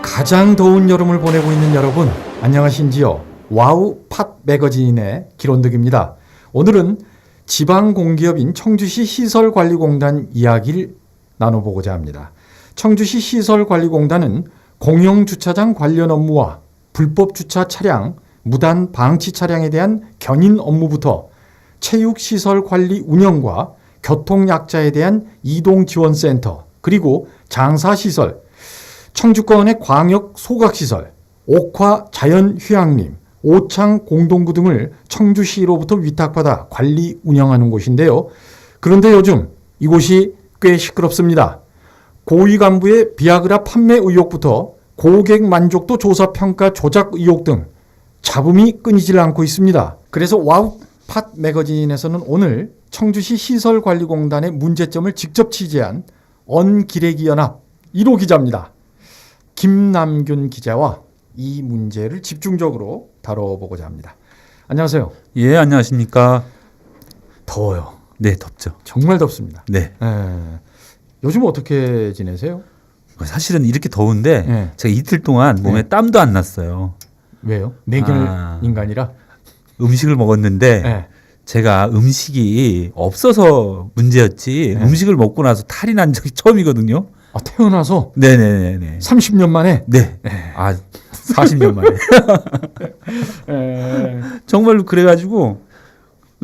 가장 더운 여름을 보내고 있는 여러분, 안녕하신지요? 와우 팟 매거진의 길원득입니다. 오늘은 지방공기업인 청주시 시설관리공단 이야기를 나눠보고자 합니다. 청주시 시설관리공단은 공영주차장 관련 업무와 불법 주차 차량, 무단 방치 차량에 대한 견인 업무부터 체육시설 관리 운영과 교통약자에 대한 이동지원센터, 그리고 장사시설, 청주권의 광역 소각시설, 옥화 자연휴양림, 오창 공동구 등을 청주시로부터 위탁받아 관리 운영하는 곳인데요. 그런데 요즘 이곳이 꽤 시끄럽습니다. 고위 간부의 비아그라 판매 의혹부터 고객 만족도 조사 평가 조작 의혹 등 잡음이 끊이질 않고 있습니다. 그래서 와우 팟 매거진에서는 오늘 청주시 시설관리공단의 문제점을 직접 취재한 언기레기연합 1호 기자입니다. 김남균 기자와 이 문제를 집중적으로 다뤄보고자 합니다. 안녕하세요. 예, 안녕하십니까. 더워요. 네, 덥죠. 정말 덥습니다. 네. 요즘 어떻게 지내세요? 사실은 이렇게 더운데 네. 제가 이틀 동안 몸에 땀도 안 났어요. 왜요? 매결 인간이라? 음식을 먹었는데 네. 제가 음식이 없어서 문제였지 음식을 먹고 나서 탈이 난 적이 처음이거든요. 아, 태어나서? 네네네. 30년 만에? 네. 40년 만에. 정말로 그래가지고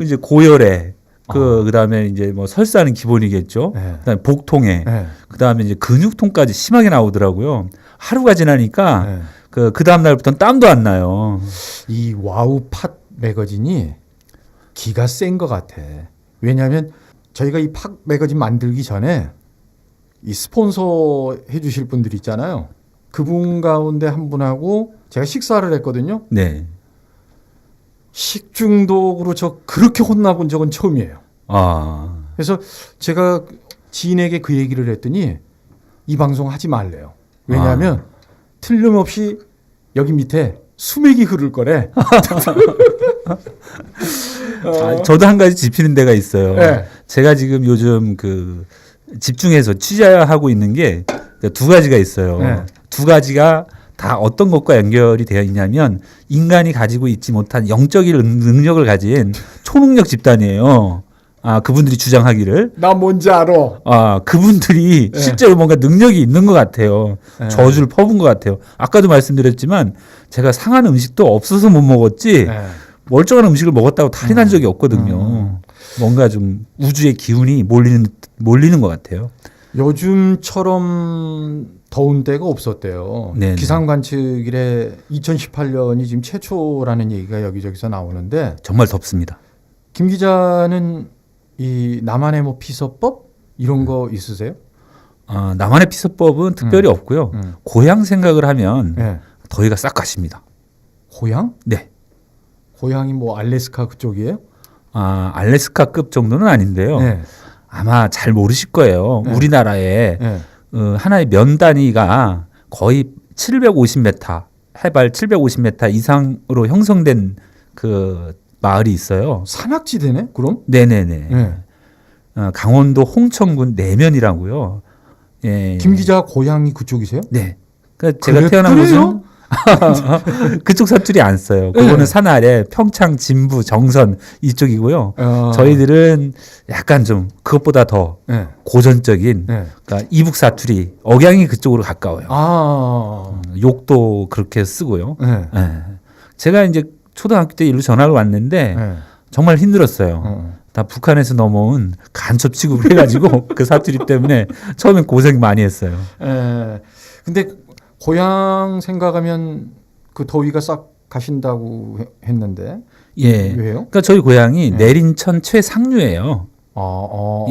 이제 고열에 그다음에 이제 뭐 설사는 기본이겠죠. 그다음에 복통에 그다음에 이제 근육통까지 심하게 나오더라고요. 하루가 지나니까 그 다음 날부터는 땀도 안 나요. 이 와우 팟 매거진이 기가 센 것 같아. 왜냐하면 저희가 이 팟 매거진 만들기 전에 이 스폰서 해주실 분들 있잖아요. 그분 가운데 한 분하고 제가 식사를 했거든요. 네. 식중독으로 저 그렇게 혼나본 적은 처음이에요. 그래서 제가 지인에게 그 얘기를 했더니 이 방송 하지 말래요. 왜냐하면 틀림없이 여기 밑에 수맥이 흐를 거래. 저도 한 가지 짚히는 데가 있어요. 네. 제가 지금 요즘 그 집중해서 취재하고 있는 게 두 가지가 있어요. 네. 두 가지가 다 어떤 것과 연결이 되어 있냐면 인간이 가지고 있지 못한 영적인 능력을 가진 초능력 집단이에요. 그분들이 주장하기를. 나 뭔지 알아. 그분들이 실제로 뭔가 능력이 있는 것 같아요. 저주를 퍼부은 것 같아요. 아까도 말씀드렸지만 제가 상한 음식도 없어서 못 먹었지 멀쩡한 음식을 먹었다고 탈이 난 적이 없거든요. 뭔가 좀 우주의 기운이 몰리는 것 같아요. 요즘처럼 더운 때가 없었대요. 네네. 기상 관측일에 2018년이 지금 최초라는 얘기가 여기저기서 나오는데 정말 덥습니다. 김 기자는 이 나만의 뭐 피서법 이런 거 있으세요? 나만의 피서법은 특별히 없고요. 고향 생각을 하면 더위가 싹 가십니다. 고향? 네. 고향이 뭐 알래스카 그쪽이에요? 알래스카급 정도는 아닌데요. 네. 아마 잘 모르실 거예요. 네. 우리나라에 네. 하나의 면 단위가 거의 750m, 해발 750m 이상으로 형성된 그 마을이 있어요. 산악지대네? 그럼? 네네네. 네. 강원도 홍천군 내면이라고요. 예. 김 기자 고향이 그쪽이세요? 네. 그러니까 제가 태어난 곳은 그쪽 사투리 안 써요. 그거는 네. 산 아래 평창, 진부, 정선 이쪽이고요. 저희들은 약간 좀 그것보다 더 고전적인 그러니까 이북 사투리, 억양이 그쪽으로 가까워요. 욕도 그렇게 쓰고요. 제가 이제 초등학교 때 일로 전학을 왔는데 정말 힘들었어요. 다 북한에서 넘어온 간첩 취급을 해가지고 그 사투리 때문에 처음엔 고생 많이 했어요. 근데 고향 생각하면 그 더위가 싹 가신다고 했는데 예. 왜요? 그러니까 저희 고향이 내린천 최상류예요.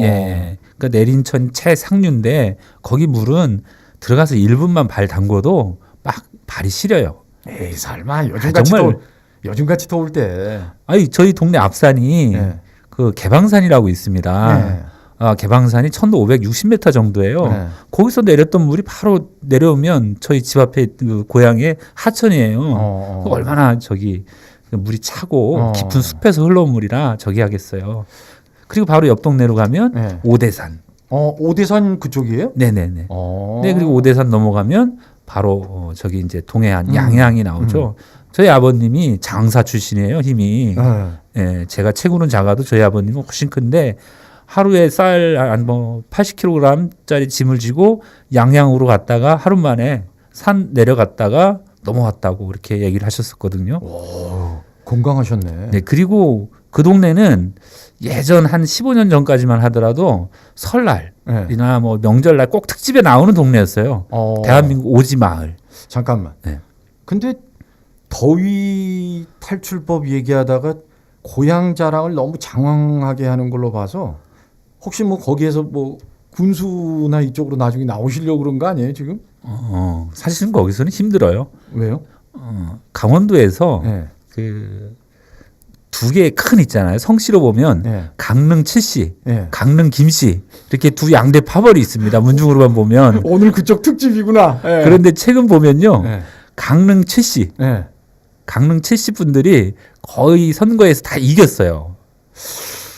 예. 그러니까 내린천 최상류인데 거기 물은 들어가서 1분만 발 담궈도 막 발이 시려요. 에이 설마 요즘같이 더울 때. 저희 동네 앞산이 그 개방산이라고 있습니다. 개방산이 1560m 정도예요. 거기서 내렸던 물이 바로 내려오면 저희 집 앞에 그 고향의 하천이에요. 얼마나 저기 물이 차고 깊은 숲에서 흘러온 물이라 저기 하겠어요. 그리고 바로 옆 동네로 가면 오대산. 오대산 그쪽이에요? 네네네. 네, 그리고 오대산 넘어가면 바로 저기 이제 동해안 양양이 나오죠. 저희 아버님이 장사 출신이에요, 힘이. 예, 제가 체구는 작아도 저희 아버님은 훨씬 큰데 하루에 쌀 한 뭐 80kg짜리 짐을 지고 양양으로 갔다가 하루 만에 산 내려갔다가 넘어왔다고 그렇게 얘기를 하셨었거든요. 오, 건강하셨네. 네, 그리고 그 동네는 예전 한 15년 전까지만 하더라도 설날이나 뭐 명절날 꼭 특집에 나오는 동네였어요. 대한민국 오지 마을. 잠깐만. 네. 근데 더위 탈출법 얘기하다가 고향 자랑을 너무 장황하게 하는 걸로 봐서 혹시 뭐 거기에서 뭐 군수나 이쪽으로 나중에 나오시려고 그런 거 아니에요 지금? 사실은 거기서는 힘들어요. 왜요? 강원도에서 그 두 개 큰 있잖아요. 성씨로 보면 강릉 칠씨, 강릉 김씨 이렇게 두 양대 파벌이 있습니다. 문중으로만 보면. 오늘 그쪽 특집이구나. 그런데 최근 보면요. 강릉 칠씨, 강릉 칠씨 분들이 거의 선거에서 다 이겼어요.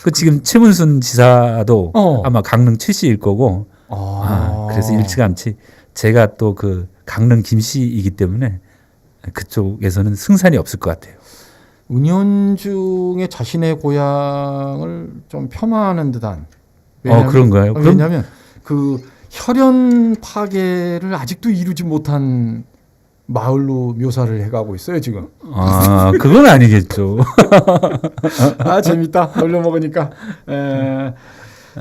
그 지금 최문순 지사도 아마 강릉 칠씨일 거고. 그래서 일찌감치 제가 또 그 강릉 김씨이기 때문에 그쪽에서는 승산이 없을 것 같아요. 은연중에 자신의 고향을 좀 폄하하는 듯한. 그런가요? 왜냐하면 그 혈연 파괴를 아직도 이루지 못한 마을로 묘사를 해가고 있어요 지금. 그건 아니겠죠. 재밌다. 얼려 먹으니까.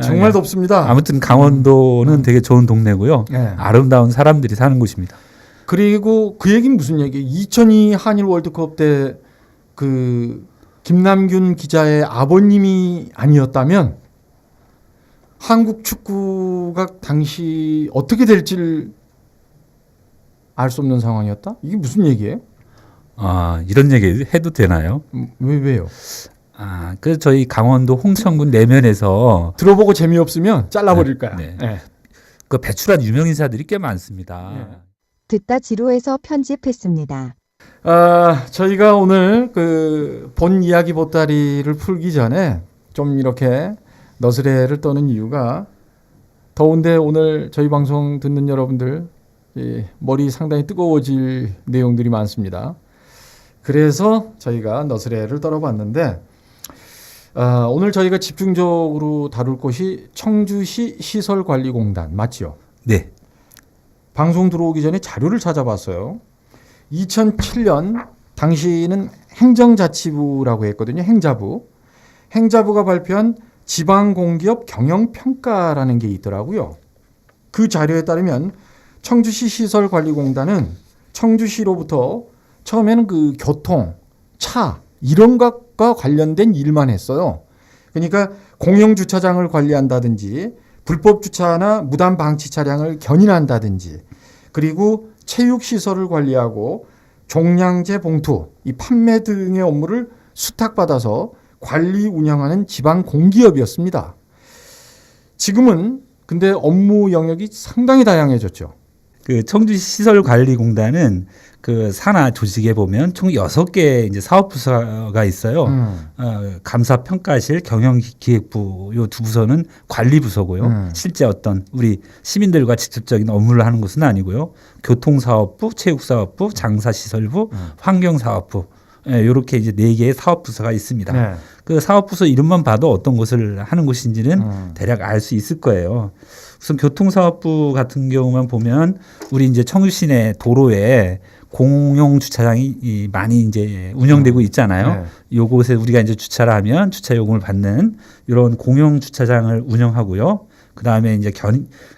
정말 덥습니다. 아무튼 강원도는 되게 좋은 동네고요. 아름다운 사람들이 사는 곳입니다. 그리고 그 얘기는 무슨 얘기예요? 2002 한일 월드컵 때 그 김남균 기자의 아버님이 아니었다면 한국 축구가 당시 어떻게 될지를 알 수 없는 상황이었다? 이게 무슨 얘기예요? 이런 얘기 해도 되나요? 왜요? 그 저희 강원도 홍천군 내면에서 들어보고 재미없으면 잘라버릴 거야. 그 배출한 유명 인사들이 꽤 많습니다. 듣다 지루해서 편집했습니다. 저희가 오늘 그 본 이야기 보따리를 풀기 전에 좀 이렇게 너스레를 떠는 이유가 더운데 오늘 저희 방송 듣는 여러분들 머리 상당히 뜨거워질 내용들이 많습니다. 그래서 저희가 너스레를 떨어봤는데 오늘 저희가 집중적으로 다룰 곳이 청주시 시설관리공단 맞죠? 네. 방송 들어오기 전에 자료를 찾아봤어요. 2007년 당시는 행정자치부라고 했거든요. 행자부. 행자부가 발표한 지방공기업 경영평가라는 게 있더라고요. 그 자료에 따르면 청주시 시설관리공단은 청주시로부터 처음에는 그 교통, 차 이런 것과 관련된 일만 했어요. 그러니까 공영주차장을 관리한다든지 불법 주차나 무단 방치 차량을 견인한다든지 그리고 체육시설을 관리하고 종량제 봉투, 이 판매 등의 업무를 수탁받아서 관리 운영하는 지방 공기업이었습니다. 지금은 근데 업무 영역이 상당히 다양해졌죠. 그 청주시 시설관리공단은 그 산하 조직에 보면 총 6개 이제 사업부서가 있어요. 감사평가실, 경영기획부 요 두 부서는 관리부서고요. 실제 어떤 우리 시민들과 직접적인 업무를 하는 것은 아니고요. 교통사업부, 체육사업부, 장사시설부, 환경사업부 이렇게 이제 4개의 사업부서가 있습니다. 그 사업부서 이름만 봐도 어떤 것을 하는 곳인지는 대략 알 수 있을 거예요. 우선 교통사업부 같은 경우만 보면 우리 이제 청주시 내 도로에 공용 주차장이 많이 이제 운영되고 있잖아요. 요곳에 우리가 이제 주차를 하면 주차 요금을 받는 이런 공용 주차장을 운영하고요. 그 다음에 이제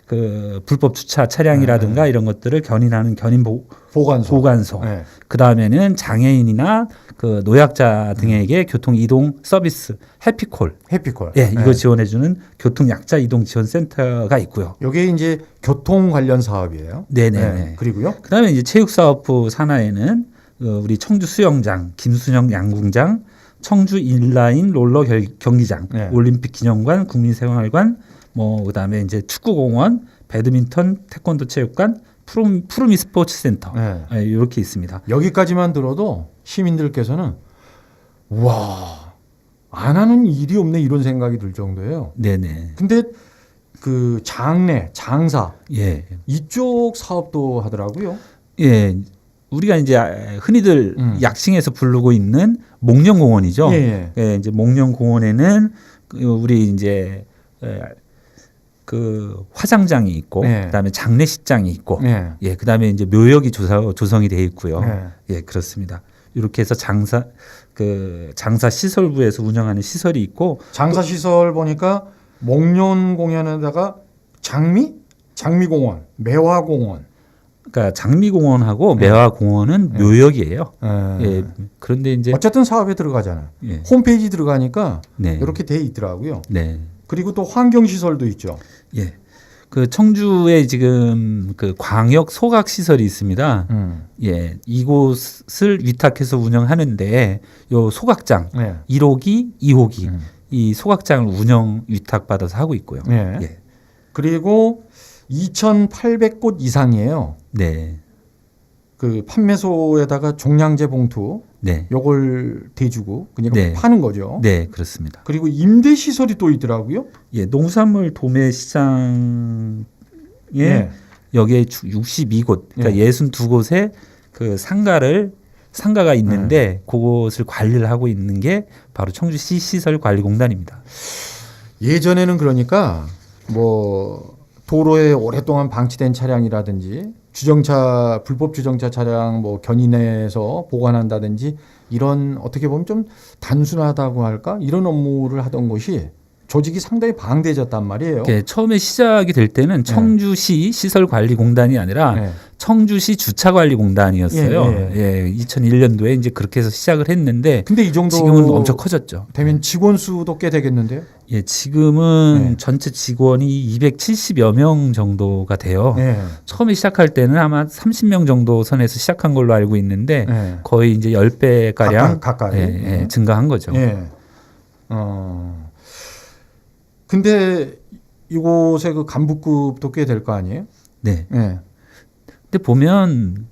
그 불법 주차 차량이라든가 이런 것들을 견인하는 보관소. 그 다음에는 장애인이나 그 노약자 등에게 교통 이동 서비스 해피콜. 이거 지원해주는 교통 약자 이동 지원 센터가 있고요. 이게 이제 교통 관련 사업이에요. 네네. 그리고요. 그 다음에 이제 체육사업부 산하에는 우리 청주 수영장, 김순영 양궁장, 청주 인라인 롤러 경기장, 올림픽 기념관, 국민생활관, 뭐 그다음에 이제 축구공원, 배드민턴, 태권도 체육관, 푸르미 스포츠 센터 이렇게 있습니다. 여기까지만 들어도 시민들께서는 와, 안 하는 일이 없네 이런 생각이 들 정도예요. 네네. 근데 그 장사 이쪽 사업도 하더라고요. 예. 우리가 이제 흔히들 약칭해서 부르고 있는 목련공원이죠. 예. 예, 이제 목련공원에는 우리 이제 그 화장장이 있고, 예. 그다음에 장례식장이 있고, 예. 예, 그다음에 이제 묘역이 조성이 돼 있고요. 예. 예, 그렇습니다. 이렇게 해서 장사 시설부에서 운영하는 시설이 있고, 장사 시설 보니까 목련공원에다가 장미공원, 매화공원. 그러니까 장미공원하고 매화공원은 묘역이에요. 예, 그런데 이제 어쨌든 사업에 들어가잖아요. 예. 홈페이지 들어가니까 네. 이렇게 돼 있더라고요. 네. 그리고 또 환경시설도 있죠. 예. 그 청주에 지금 그 광역 소각 시설이 있습니다. 예. 이곳을 위탁해서 운영하는데 요 소각장 네. 1호기, 2호기 이 소각장을 운영 위탁 받아서 하고 있고요. 네. 예. 그리고 2,800곳 이상이에요. 네. 그 판매소에다가 종량제 봉투 네. 요걸 대주고 그냥 네. 파는 거죠. 네, 그렇습니다. 그리고 임대 시설이 또 있더라고요. 예, 농산물 도매 시장에 네. 여기에 62곳, 그러니까 네. 62곳에 그 상가가 있는데 그곳을 관리를 하고 있는 게 바로 청주시 시설관리공단입니다. 예전에는 그러니까 뭐 도로에 오랫동안 방치된 차량이라든지 불법 주정차 차량 뭐 견인해서 보관한다든지 이런 어떻게 보면 좀 단순하다고 할까 이런 업무를 하던 곳이 조직이 상당히 방대해졌단 말이에요. 처음에 시작이 될 때는 청주시 시설관리공단이 아니라 네. 청주시 주차관리공단이었어요. 예, 예, 2001년도에 이제 그렇게 해서 시작을 했는데 근데 이 정도 지금은 엄청 커졌죠. 되면 직원 수도 꽤 되겠는데요? 예, 지금은 네. 전체 직원이 270여 명 정도가 돼요. 네. 처음에 시작할 때는 아마 30명 정도 선에서 시작한 걸로 알고 있는데 네. 거의 이제 10배 가량 가까이 증가한 거죠. 예. 근데 이곳의 그 간부급도 꽤 될 거 아니에요? 네. 예. 근데 보면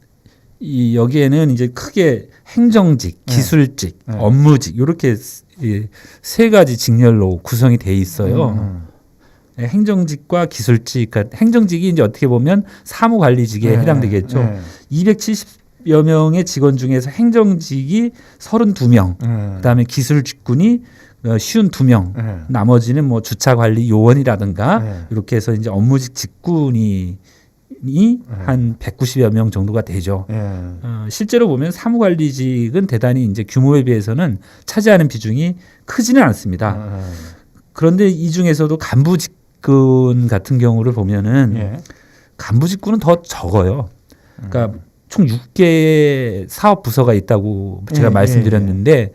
이 여기에는 이제 크게 행정직, 기술직, 네. 업무직 이렇게 세 가지 직렬로 구성이 돼 있어요. 네, 행정직과 기술직, 그러니까 행정직이 이제 어떻게 보면 사무관리직에 해당되겠죠. 270여 명의 직원 중에서 행정직이 32명, 그다음에 기술직군이 52명, 나머지는 뭐 주차관리 요원이라든가 이렇게 해서 이제 업무직 직군이 한 190여 명 정도가 되죠. 실제로 보면 사무관리직은 대단히 이제 규모에 비해서는 차지하는 비중이 크지는 않습니다. 그런데 이 중에서도 간부직군 같은 경우를 보면은 간부직군은 더 적어요. 그러니까 총 6개의 사업 부서가 있다고 제가 말씀드렸는데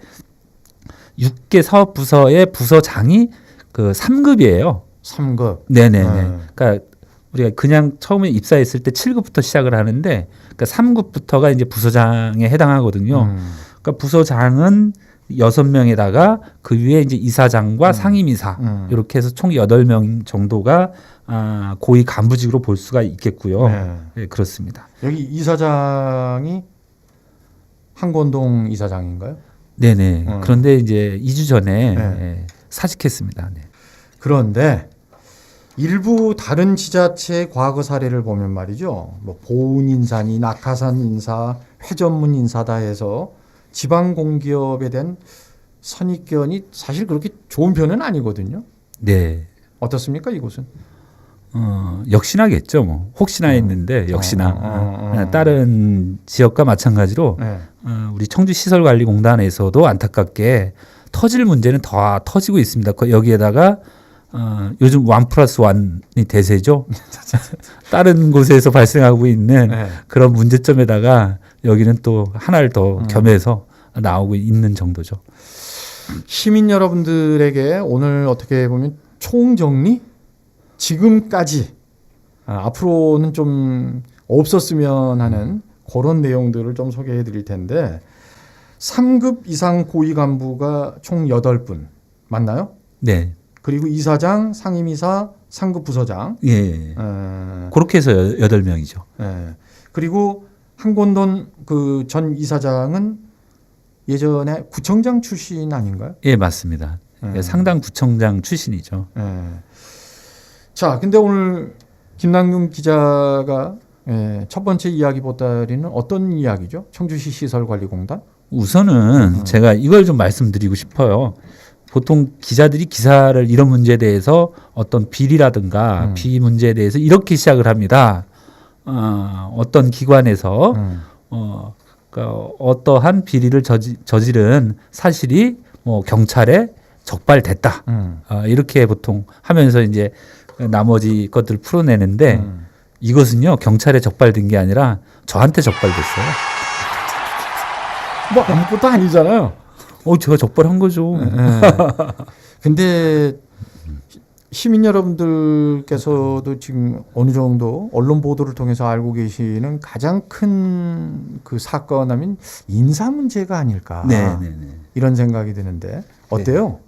6개 사업 부서의 부서장이 그 3급이에요. 3급. 네네네. 그러니까 우리가 그냥 처음에 입사했을 때 7급부터 시작을 하는데 그러니까 3급부터가 이제 부서장에 해당하거든요. 그러니까 부서장은 6명에다가 그 위에 이제 이사장과 상임이사 이렇게 해서 총 8명 정도가 고위 간부직으로 볼 수가 있겠고요. 네, 그렇습니다. 여기 이사장이 한권동 이사장인가요? 네네. 그런데 이제 2주 전에 사직했습니다. 네. 그런데 일부 다른 지자체의 과거 사례를 보면 말이죠. 뭐 보은인사니 낙하산인사, 회전문인사다 해서 지방 공기업에 대한 선입견이 사실 그렇게 좋은 편은 아니거든요. 네. 어떻습니까 이곳은? 역시나겠죠. 뭐 혹시나 했는데 역시나 다른 지역과 마찬가지로 우리 청주시설관리공단에서도 안타깝게 터질 문제는 더 터지고 있습니다. 여기에다가 요즘 1+1이 대세죠. 다른 곳에서 발생하고 있는 그런 문제점에다가 여기는 또 하나를 더 겸해서 나오고 있는 정도죠. 시민 여러분들에게 오늘 어떻게 보면 총정리? 지금까지 앞으로는 좀 없었으면 하는 그런 내용들을 좀 소개해 드릴 텐데 3급 이상 고위 간부가 총 8분 맞나요? 네. 그리고 이사장, 상임이사, 상급 부서장. 예. 그렇게 해서 8명이죠. 예. 그리고 한권동 그 전 이사장은 예전에 구청장 출신 아닌가요? 예, 맞습니다. 상당 구청장 출신이죠. 자, 근데 오늘 김남균 기자가 예, 첫 번째 이야기 보따리는 어떤 이야기죠? 청주시 시설관리공단? 우선은 제가 이걸 좀 말씀드리고 싶어요. 보통 기자들이 기사를 이런 문제에 대해서 어떤 비리라든가 비위 문제에 대해서 이렇게 시작을 합니다. 어떤 기관에서 그러니까 어떠한 비리를 저지른 사실이 뭐 경찰에 적발됐다. 이렇게 보통 하면서 이제 나머지 것들을 풀어내는데 이것은요 경찰에 적발된 게 아니라 저한테 적발됐어요. 뭐 아무것도 아니잖아요. 제가 적발한 거죠. 근데 시민 여러분들께서도 지금 어느 정도 언론 보도를 통해서 알고 계시는 가장 큰 그 사건 하면 인사 문제가 아닐까. 이런 생각이 드는데 어때요?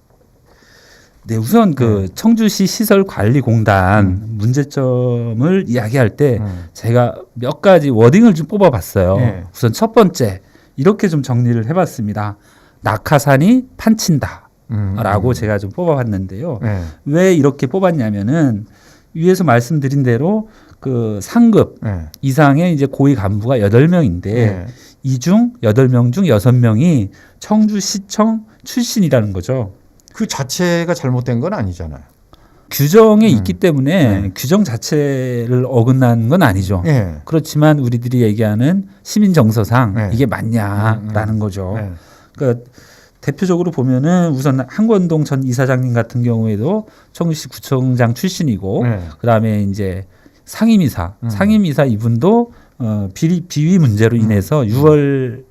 네, 우선 그 청주시 시설관리공단 문제점을 이야기할 때 제가 몇 가지 워딩을 좀 뽑아봤어요. 우선 첫 번째 이렇게 좀 정리를 해봤습니다. 낙하산이 판친다. 라고 제가 좀 뽑아봤는데요. 왜 이렇게 뽑았냐면은 위에서 말씀드린 대로 그 상급 이상의 이제 고위 간부가 8명인데 이 중 8명 중 6명이 청주시청 출신이라는 거죠. 그 자체가 잘못된 건 아니잖아요. 규정에 있기 때문에 규정 자체를 어긋난 건 아니죠. 그렇지만 우리들이 얘기하는 시민 정서상 이게 맞냐라는 거죠. 그러니까 대표적으로 보면은 우선 한권동 전 이사장님 같은 경우에도 청주시 구청장 출신이고 그다음에 이제 상임이사 이분도 비위 문제로 인해서 6월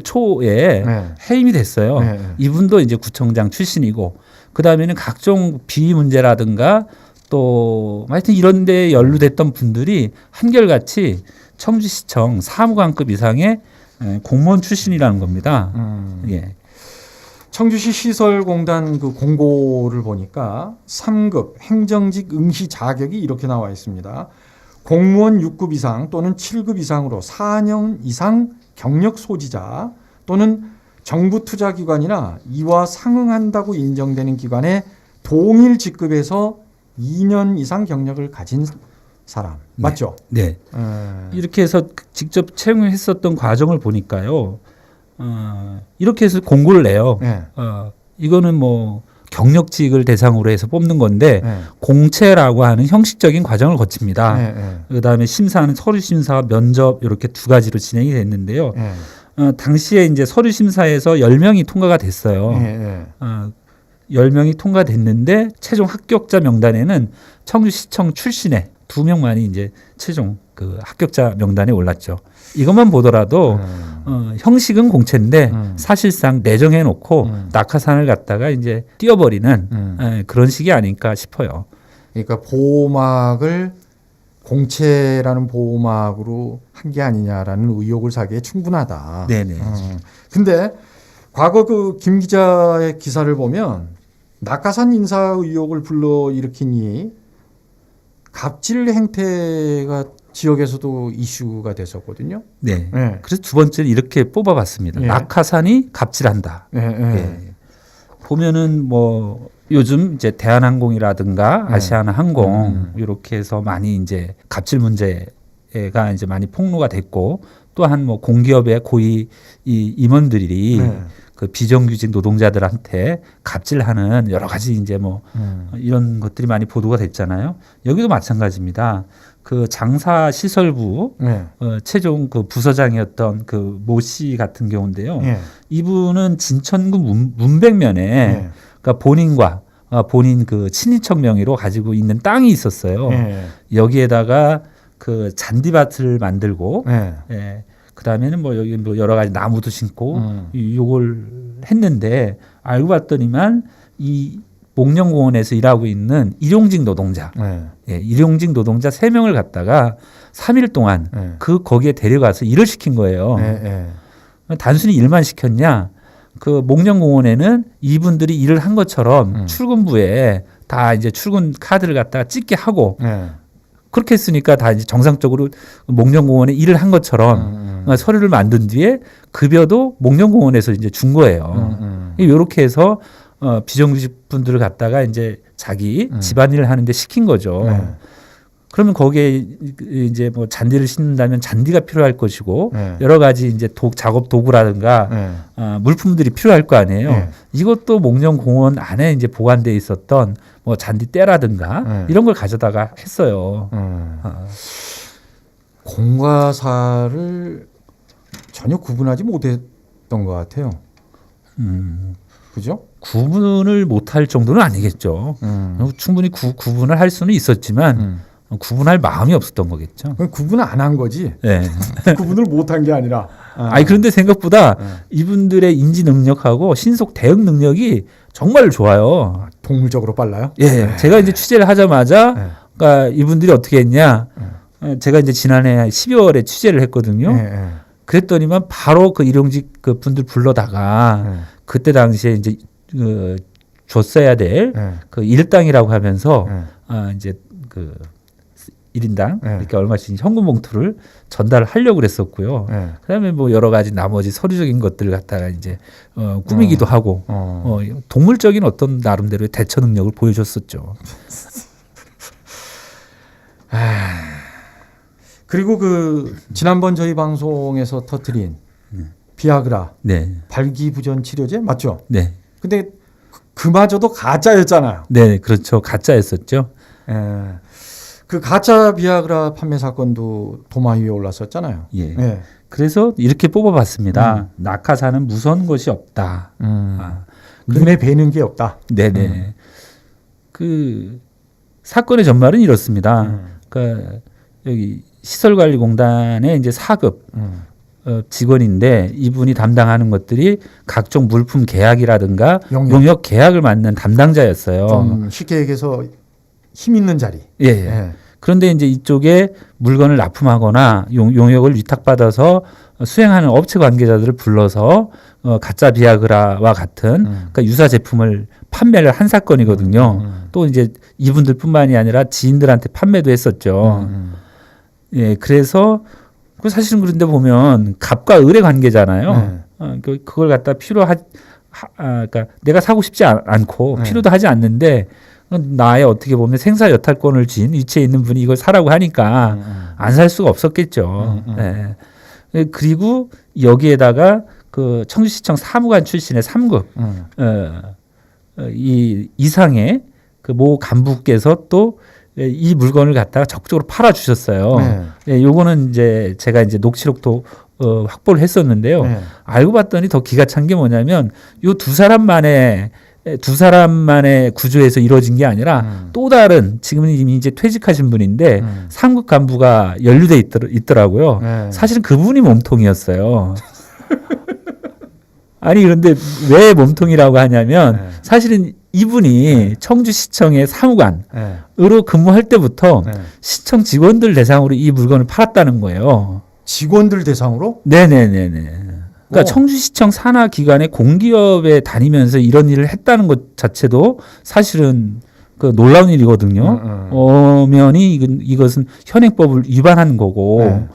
초에 해임이 됐어요. 이분도 이제 구청장 출신이고 그다음에는 각종 비위 문제라든가 또 하여튼 이런 데 연루됐던 분들이 한결같이 청주시청 사무관급 이상의 공무원 출신이라는 겁니다. 예. 청주시 시설공단 그 공고를 보니까 3급 행정직 응시 자격이 이렇게 나와 있습니다. 공무원 6급 이상 또는 7급 이상으로 4년 이상 경력 소지자 또는 정부 투자기관이나 이와 상응한다고 인정되는 기관에 동일 직급에서 2년 이상 경력을 가진 사람. 맞죠? 네. 이렇게 해서 직접 채용했었던 과정을 보니까요. 이렇게 해서 공고를 내요. 이거는 뭐 경력직을 대상으로 해서 뽑는 건데 공채라고 하는 형식적인 과정을 거칩니다. 그다음에 심사는 서류 심사와 면접 이렇게 두 가지로 진행이 됐는데요. 당시에 이제 서류 심사에서 10명이 통과가 됐어요. 10명이 통과됐는데 최종 합격자 명단에는 청주시청 출신의 2명만이 이제 최종 그 합격자 명단에 올랐죠. 이것만 보더라도 형식은 공채인데 사실상 내정해 놓고 낙하산을 갖다가 이제 띄워버리는 그런 식이 아닐까 싶어요. 그러니까 보호막을 공채라는 보호막으로 한 게 아니냐라는 의혹을 사기에 충분하다. 네네. 근데 과거 그 김 기자의 기사를 보면 낙하산 인사 의혹을 불러일으키니 갑질 행태가 지역에서도 이슈가 됐었거든요. 네. 그래서 두 번째는 이렇게 뽑아봤습니다. 낙하산이 갑질한다. 보면은 뭐 요즘 이제 대한항공이라든가 아시아나항공 이렇게 해서 많이 이제 갑질 문제가 이제 많이 폭로가 됐고 또한 뭐 공기업의 고위 임원들이 그 비정규직 노동자들한테 갑질하는 여러 가지 이제 뭐 이런 것들이 많이 보도가 됐잖아요. 여기도 마찬가지입니다. 그 장사시설부 최종 그 부서장이었던 그 모 씨 같은 경우인데요. 이분은 진천구 문백면에 그러니까 본인과 본인 그 친인척 명의로 가지고 있는 땅이 있었어요. 여기에다가 그 잔디밭을 만들고 그다음에는 뭐 여기 뭐 여러 가지 나무도 심고 요걸 했는데 알고 봤더니만 이 목련공원에서 일하고 있는 일용직 노동자, 일용직 노동자 3명을 갖다가 3일 동안 그 거기에 데려가서 일을 시킨 거예요. 단순히 일만 시켰냐? 그 목련공원에는 이분들이 일을 한 것처럼 출근부에 다 이제 출근 카드를 갖다가 찍게 하고 그렇게 했으니까 다 이제 정상적으로 목련공원에 일을 한 것처럼 서류를 만든 뒤에 급여도 목련공원에서 이제 준 거예요. 이렇게 해서 비정규직 분들을 갖다가 이제 자기 집안일을 하는데 시킨 거죠. 그러면 거기에 이제 뭐 잔디를 심는다면 잔디가 필요할 것이고 네. 여러 가지 이제 작업 도구라든가 네. 물품들이 필요할 거 아니에요. 네. 이것도 목련공원 안에 이제 보관돼 있었던 뭐 잔디 떼라든가 네. 이런 걸 가져다가 했어요. 공과사를 전혀 구분하지 못했던 것 같아요. 그죠? 구분을 못할 정도는 아니겠죠. 충분히 구분을 할 수는 있었지만 구분할 마음이 없었던 거겠죠. 그럼 구분을 안 한 거지. 네. 구분을 못한 게 아니라. 아니 그런데 생각보다 이분들의 인지 능력하고 신속 대응 능력이 정말 좋아요. 동물적으로 빨라요? 예, 제가 이제 취재를 하자마자 그러니까 이분들이 어떻게 했냐? 제가 이제 지난해 12월에 취재를 했거든요. 그랬더니만 바로 그 일용직 그 분들 불러다가 그때 당시에 이제 그 줬어야 될 그 일당이라고 하면서 이제 그 1인당 이렇게 얼마씩 현금 봉투를 전달을 하려고 그랬었고요. 그다음에 뭐 여러 가지 나머지 서류적인 것들을 갖다가 이제 꾸미기도 하고 동물적인 어떤 나름대로의 대처 능력을 보여줬었죠. 그리고 그 지난번 저희 방송에서 터뜨린 비아그라 네. 발기부전 치료제 맞죠? 네. 근데 그마저도 가짜였잖아요. 네, 그렇죠. 가짜였었죠. 그 가짜 비아그라 판매 사건도 도마 위에 올랐었잖아요. 예. 그래서 이렇게 뽑아봤습니다. 낙하산은 무서운 것이 없다. 눈에 뵈는 게 없다. 네네. 그 사건의 전말은 이렇습니다. 그러니까 여기 시설관리공단의 이제 4급 직원인데 이분이 담당하는 것들이 각종 물품 계약이라든가 용역 계약을 맡는 담당자였어요. 좀 쉽게 얘기해서 힘 있는 자리. 예. 그런데 이제 이쪽에 물건을 납품하거나 용역을 위탁받아서 수행하는 업체 관계자들을 불러서 가짜 비아그라와 같은 그러니까 유사 제품을 판매를 한 사건이거든요. 또 이제 이분들뿐만이 아니라 지인들한테 판매도 했었죠. 예, 그래서 사실은 그런데 보면 갑과 을의 관계잖아요. 그걸 갖다 그러니까 내가 사고 싶지 않고 필요도 하지 않는데 나의 어떻게 보면 생사 여탈권을 쥔 위치에 있는 분이 이걸 사라고 하니까 안 살 수가 없었겠죠. 네. 그리고 여기에다가 그 청주시청 사무관 출신의 3급 이 이상의 그 모 간부께서 또 이 물건을 갖다가 적극적으로 팔아 주셨어요. 네, 요거는 이제 제가 이제 녹취록도 확보를 했었는데요. 알고 봤더니 더 기가 찬 게 뭐냐면 요 두 사람만의 구조에서 이루어진 게 아니라 또 다른 지금 이미 이제 퇴직하신 분인데 상급 간부가 연루돼 있더라고요. 사실은 그분이 몸통이었어요. 아니 그런데 왜 몸통이라고 하냐면 사실은 이분이 청주시청의 사무관으로 근무할 때부터 시청 직원들 대상으로 이 물건을 팔았다는 거예요. 직원들 대상으로? 네네네네. 그러니까 청주시청 산하 기관의 공기업에 다니면서 이런 일을 했다는 것 자체도 사실은 그 놀라운 일이거든요. 엄연히 이것은 현행법을 위반한 거고.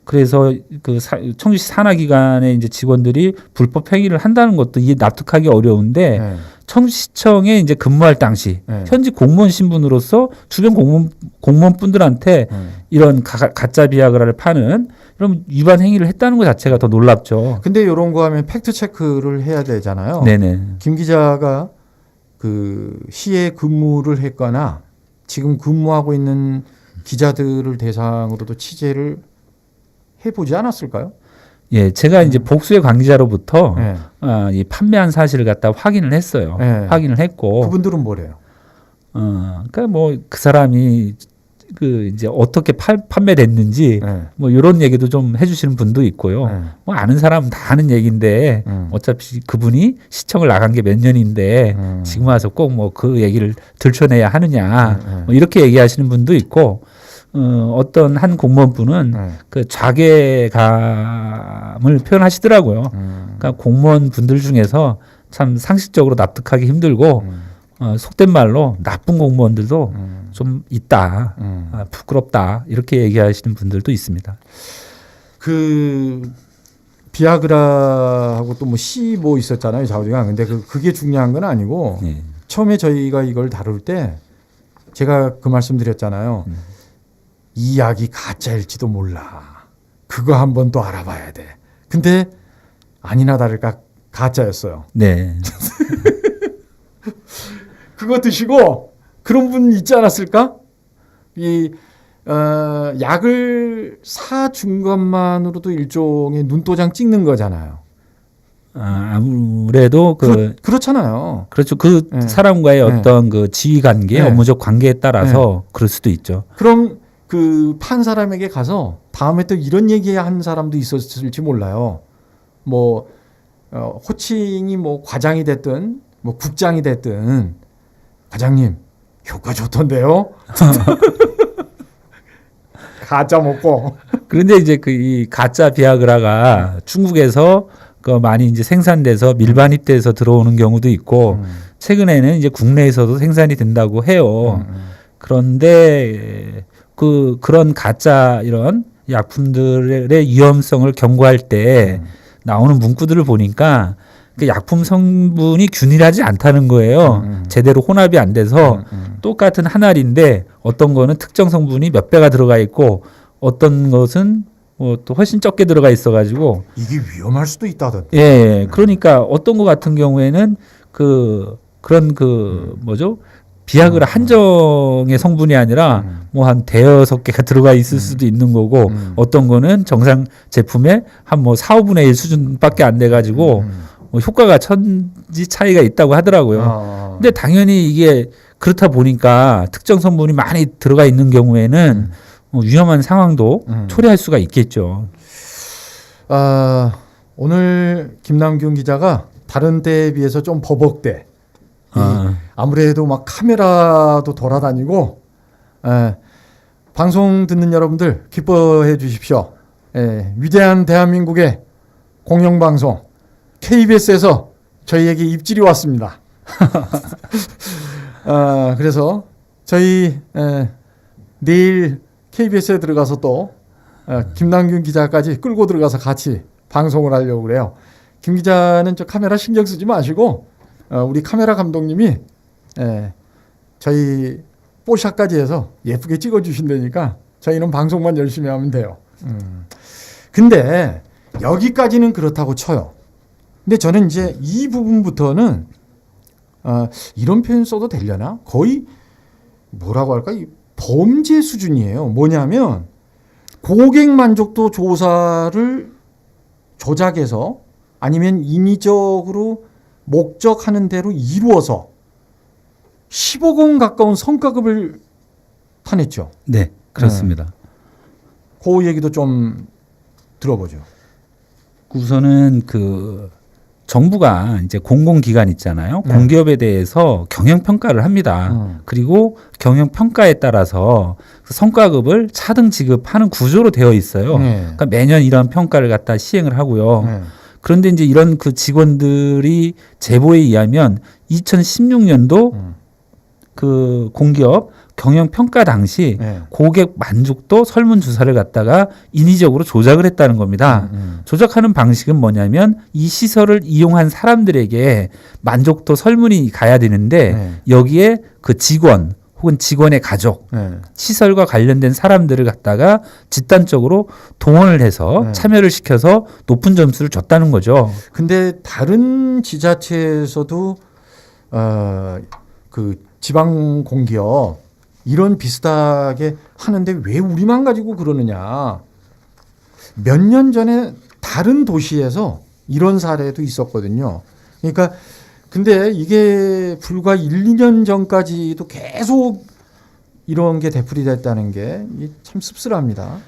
그래서 그 청주시 산하기관의 이제 직원들이 불법 행위를 한다는 것도 이게 납득하기 어려운데 청주시청에 이제 근무할 당시 현직 공무원 신분으로서 주변 공무원분들한테 이런 가짜 비아그라를 파는 이런 위반 행위를 했다는 것 자체가 더 놀랍죠. 근데 이런 거 하면 팩트 체크를 해야 되잖아요. 네네. 김 기자가 그 시에 근무를 했거나 지금 근무하고 있는 기자들을 대상으로도 취재를 해보지 않았을까요? 예, 제가 이제 복수의 관계자로부터 이 판매한 사실을 갖다 확인을 했어요. 확인을 했고 그분들은 뭐래요? 그러니까 뭐 그 사람이 그 이제 어떻게 판매됐는지 뭐 이런 얘기도 좀 해주시는 분도 있고요. 뭐 아는 사람은 다 아는 얘기인데 어차피 그분이 시청을 나간 게 몇 년인데 지금 와서 꼭 뭐 그 얘기를 들춰내야 하느냐 뭐 이렇게 얘기하시는 분도 있고. 어떤 한 공무원분은 그 자괴감을 표현하시더라고요. 그러니까 공무원 분들 중에서 참 상식적으로 납득하기 힘들고 속된 말로 나쁜 공무원들도 좀 있다, 부끄럽다 이렇게 얘기하시는 분들도 있습니다. 그 비아그라하고 또 뭐 C 뭐 있었잖아요, 좌우지간. 근데 그게 중요한 건 아니고 처음에 저희가 이걸 다룰 때 제가 그 말씀드렸잖아요. 이 약이 가짜일지도 몰라. 그거 한번 또 알아봐야 돼. 근데 아니나 다를까 가짜였어요. 네. 그거 드시고 그런 분 있지 않았을까? 약을 사준 것만으로도 일종의 눈도장 찍는 거잖아요. 아무래도 그렇잖아요. 그렇죠. 그 네. 사람과의 어떤 그 지위 관계, 네. 업무적 관계에 따라서 그럴 수도 있죠. 그럼 그 판 사람에게 가서 다음에 또 이런 얘기한 사람도 있었을지 몰라요. 뭐 호칭이 뭐 과장이 됐든 뭐 국장이 됐든 과장님 효과 좋던데요. 가짜 먹고. 그런데 이제 이 가짜 비아그라가 중국에서 많이 이제 생산돼서 밀반입돼서 들어오는 경우도 있고 최근에는 이제 국내에서도 생산이 된다고 해요. 그런데 그런 가짜 이런 약품들의 위험성을 경고할 때 나오는 문구들을 보니까 그 약품 성분이 균일하지 않다는 거예요. 제대로 혼합이 안 돼서 똑같은 한 알인데 어떤 거는 특정 성분이 몇 배가 들어가 있고 어떤 것은 뭐 또 훨씬 적게 들어가 있어가지고 이게 위험할 수도 있다던데. 예, 그러니까 어떤 거 같은 경우에는 그런 뭐죠? 비아그라 한정의 성분이 아니라 뭐 한 대여섯 개가 들어가 있을 수도 있는 거고 어떤 거는 정상 제품의 한 뭐 4, 5분의 1 수준밖에 안 돼 가지고 뭐 효과가 천지 차이가 있다고 하더라고요. 근데 당연히 이게 그렇다 보니까 특정 성분이 많이 들어가 있는 경우에는 위험한 상황도 초래할 수가 있겠죠. 오늘 김남균 기자가 다른 때에 비해서 좀 버벅대. 아무래도 막 카메라도 돌아다니고 방송 듣는 여러분들 기뻐해 주십시오. 위대한 대한민국의 공영방송 KBS에서 저희에게 입질이 왔습니다. 그래서 저희 내일 KBS에 들어가서 또 김남균 기자까지 끌고 들어가서 같이 방송을 하려고 그래요. 김 기자는 저 카메라 신경 쓰지 마시고 우리 카메라 감독님이 저희 뽀샷까지 해서 예쁘게 찍어주신다니까 저희는 방송만 열심히 하면 돼요. 근데 여기까지는 그렇다고 쳐요. 근데 저는 이제 이 부분부터는 이런 표현 써도 되려나? 거의 뭐라고 할까? 범죄 수준이에요. 뭐냐면 고객 만족도 조사를 조작해서 아니면 인위적으로 목적하는 대로 이루어서 10억 원 가까운 성과급을 타냈죠. 네, 그렇습니다. 그 얘기도 좀 들어보죠. 우선은 정부가 이제 공공기관 있잖아요. 공기업에 대해서 경영평가를 합니다. 그리고 경영평가에 따라서 성과급을 차등 지급하는 구조로 되어 있어요. 그러니까 매년 이런 평가를 갖다 시행을 하고요. 그런데 이제 이런 그 직원들이 제보에 의하면 2016년도 그 공기업 경영 평가 당시 고객 만족도 설문조사를 갖다가 인위적으로 조작을 했다는 겁니다. 조작하는 방식은 뭐냐면 이 시설을 이용한 사람들에게 만족도 설문이 가야 되는데 여기에 그 직원 혹은 직원의 가족, 시설과 관련된 사람들을 갖다가 집단적으로 동원을 해서 참여를 시켜서 높은 점수를 줬다는 거죠. 근데 다른 지자체에서도 그 지방 공기업 이런 비슷하게 하는데 왜 우리만 가지고 그러느냐. 몇 년 전에 다른 도시에서 이런 사례도 있었거든요. 그러니까 근데 이게 불과 1, 2년 전까지도 계속 이런 게 되풀이 됐다는 게 참 씁쓸합니다.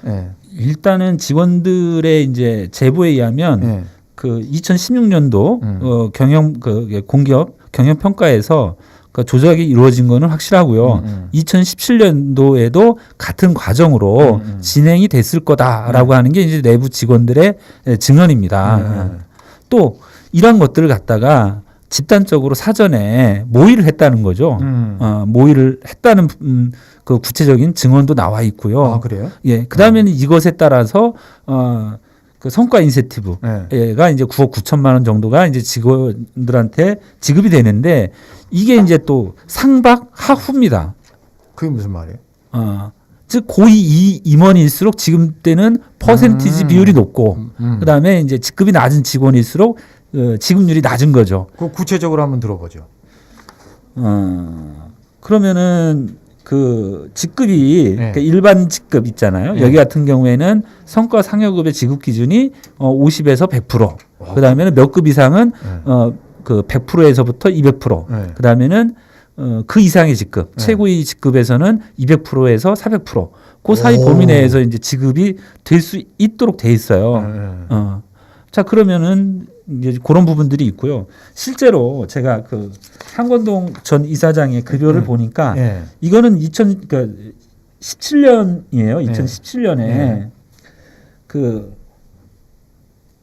일단은 직원들의 이제 제보에 의하면 그 2016년도 공기업 경영 평가에서 조작이 이루어진 거는 확실하고요. 2017년도에도 같은 과정으로 진행이 됐을 거다라고 하는 게 이제 내부 직원들의 증언입니다. 또 이런 것들을 갖다가 집단적으로 사전에 모의를 했다는 거죠. 모의를 했다는 그 구체적인 증언도 나와 있고요. 아, 그래요? 예. 그다음에는 이것에 따라서 그 성과 인센티브가 이제 9억 9천만 원 정도가 이제 직원들한테 지급이 되는데 이게 이제 또 상박 하후입니다. 그게 무슨 말이에요? 즉 고위 임원일수록 지급되는 퍼센티지 비율이 높고 그다음에 이제 직급이 낮은 직원일수록 지급률이 낮은 거죠. 그 구체적으로 한번 들어보죠. 그러면은 그 직급이 네. 그러니까 일반 직급 있잖아요. 네. 여기 같은 경우에는 성과 상여급의 지급 기준이 50에서 100%. 그다음에는 몇 급 이상은 그 100%에서부터 200%. 네. 그다음에는 그 이상의 직급, 최고위 직급에서는 200%에서 400%. 그 사이 범위 내에서 이제 지급이 될 수 있도록 돼 있어요. 자, 그러면은 이제 그런 부분들이 있고요. 실제로 제가 그 한권동 전 이사장의 급여를 보니까 이거는 2017년이에요. 2017년에 그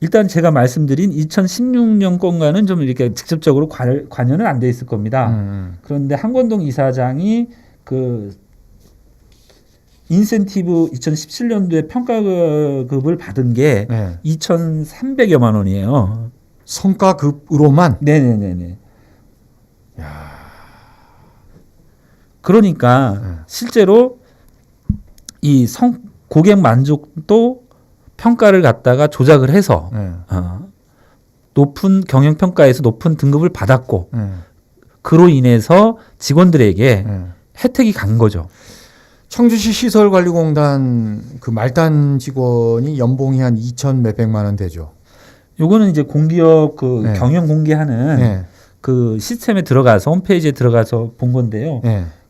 일단 제가 말씀드린 2016년 건과는 좀 이렇게 직접적으로 관여는 안 돼 있을 겁니다. 그런데 한권동 이사장이 그 인센티브 2017년도에 평가급을 받은 게 2,300여만 원이에요. 성과급으로만? 네네네네. 그러니까 실제로 이 고객 만족도 평가를 갖다가 조작을 해서 높은 경영 평가에서 높은 등급을 받았고 그로 인해서 직원들에게 혜택이 간 거죠. 청주시 시설관리공단 그 말단 직원이 연봉이 한 2천 몇백만 원 되죠. 요거는 이제 공기업 그 경영 공개하는 그 시스템에 들어가서 홈페이지에 들어가서 본 건데요.